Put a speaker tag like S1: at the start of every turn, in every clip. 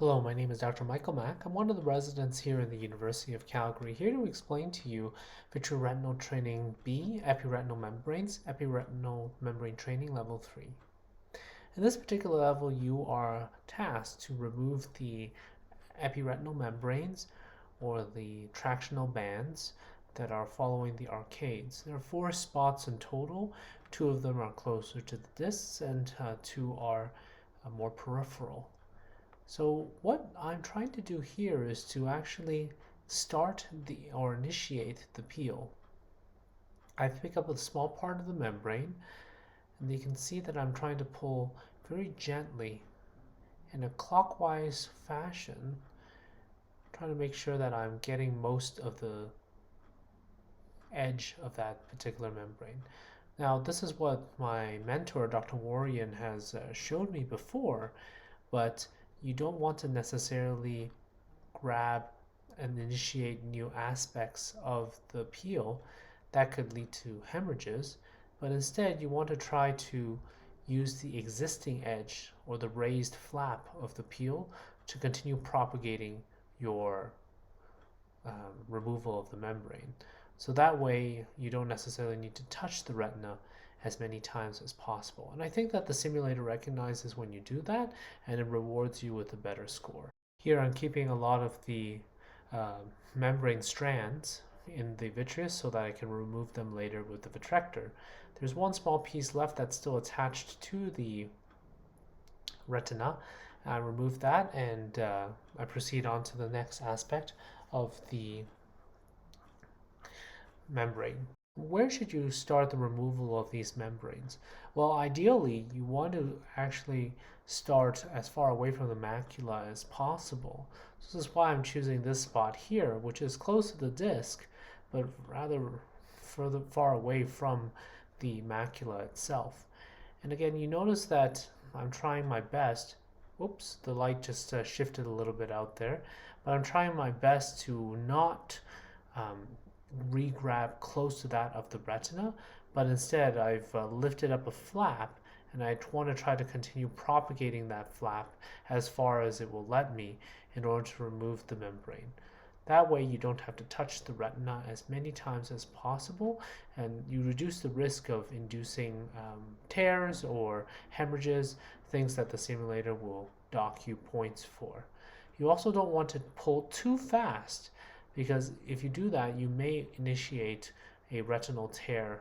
S1: Hello, my name is Dr. Michael Mack. I'm one of the residents here in the University of Calgary, here to explain to you Vitreretinal Training B, Epiretinal Membranes, Epiretinal Membrane Training Level 3. In this particular level, you are tasked to remove the epiretinal membranes or the tractional bands that are following the arcades. There are 4 spots in total. 2 of them are closer to the discs and 2 are more peripheral. So what I'm trying to do here is to actually start or initiate the peel. I pick up a small part of the membrane, and you can see that I'm trying to pull very gently in a clockwise fashion, trying to make sure that I'm getting most of the edge of that particular membrane. Now, this is what my mentor, Dr. Warrian, has showed me before, but you don't want to necessarily grab and initiate new aspects of the peel that could lead to hemorrhages, but instead you want to try to use the existing edge or the raised flap of the peel to continue propagating your removal of the membrane. So that way you don't necessarily need to touch the retina as many times as possible. And I think that the simulator recognizes when you do that, and it rewards you with a better score. Here I'm keeping a lot of the uh, membrane strands in the vitreous so that I can remove them later with the vitrector. There's one small piece left that's still attached to the retina. I remove that and I proceed on to the next aspect of the membrane. Where should you start the removal of these membranes? Well, ideally, you want to actually start as far away from the macula as possible. So this is why I'm choosing this spot here, which is close to the disc, but rather far away from the macula itself. And again, you notice that I'm trying my best. Oops, the light just shifted a little bit out there, but I'm trying my best to not um, re-grab close to that of the retina, but instead I've lifted up a flap and I want to try to continue propagating that flap as far as it will let me in order to remove the membrane. That way you don't have to touch the retina as many times as possible, and you reduce the risk of inducing tears or hemorrhages, things that the simulator will dock you points for. You also don't want to pull too fast, because if you do that, you may initiate a retinal tear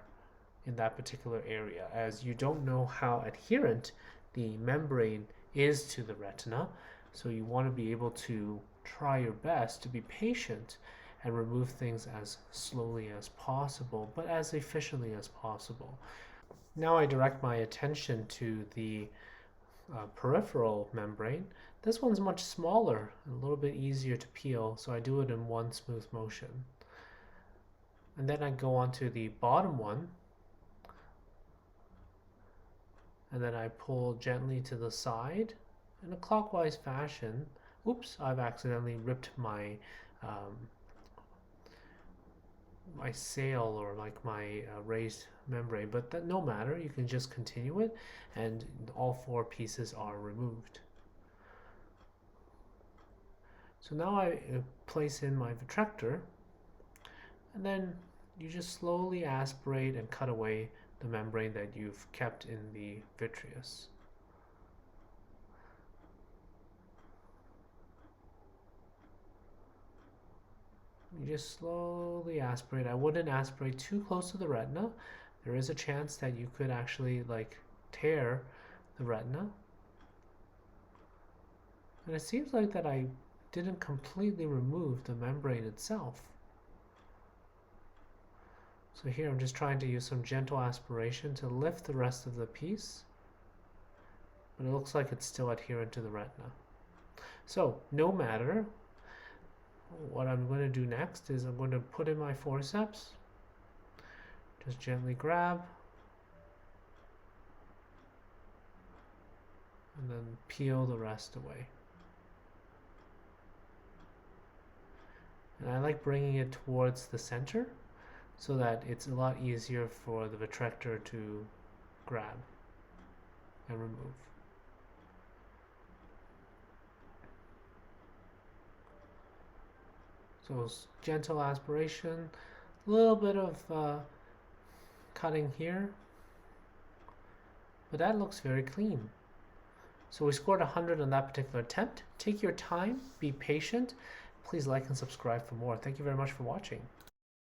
S1: in that particular area, as you don't know how adherent the membrane is to the retina. So you want to be able to try your best to be patient and remove things as slowly as possible, but as efficiently as possible. Now I direct my attention to the peripheral membrane. This one's much smaller and a little bit easier to peel, so I do it in one smooth motion. And then I go on to the bottom one, and then I pull gently to the side in a clockwise fashion. Oops, I've accidentally ripped my my sail, or like my raised membrane, but that no matter, you can just continue it and all 4 pieces are removed. So now I place in my vitrector, and then you just slowly aspirate and cut away the membrane that you've kept in the vitreous. You just slowly aspirate. I wouldn't aspirate too close to the retina. There is a chance that you could actually tear the retina. And it seems like that I didn't completely remove the membrane itself. So here I'm just trying to use some gentle aspiration to lift the rest of the piece, but it looks like it's still adherent to the retina. So no matter, what I'm going to do next is I'm going to put in my forceps, just gently grab, and then peel the rest away. And I like bringing it towards the center so that it's a lot easier for the vitrector to grab and remove. So gentle aspiration, a little bit of cutting here, but that looks very clean. So we scored 100 on that particular attempt. Take your time, be patient. Please like and subscribe for more. Thank you very much for watching.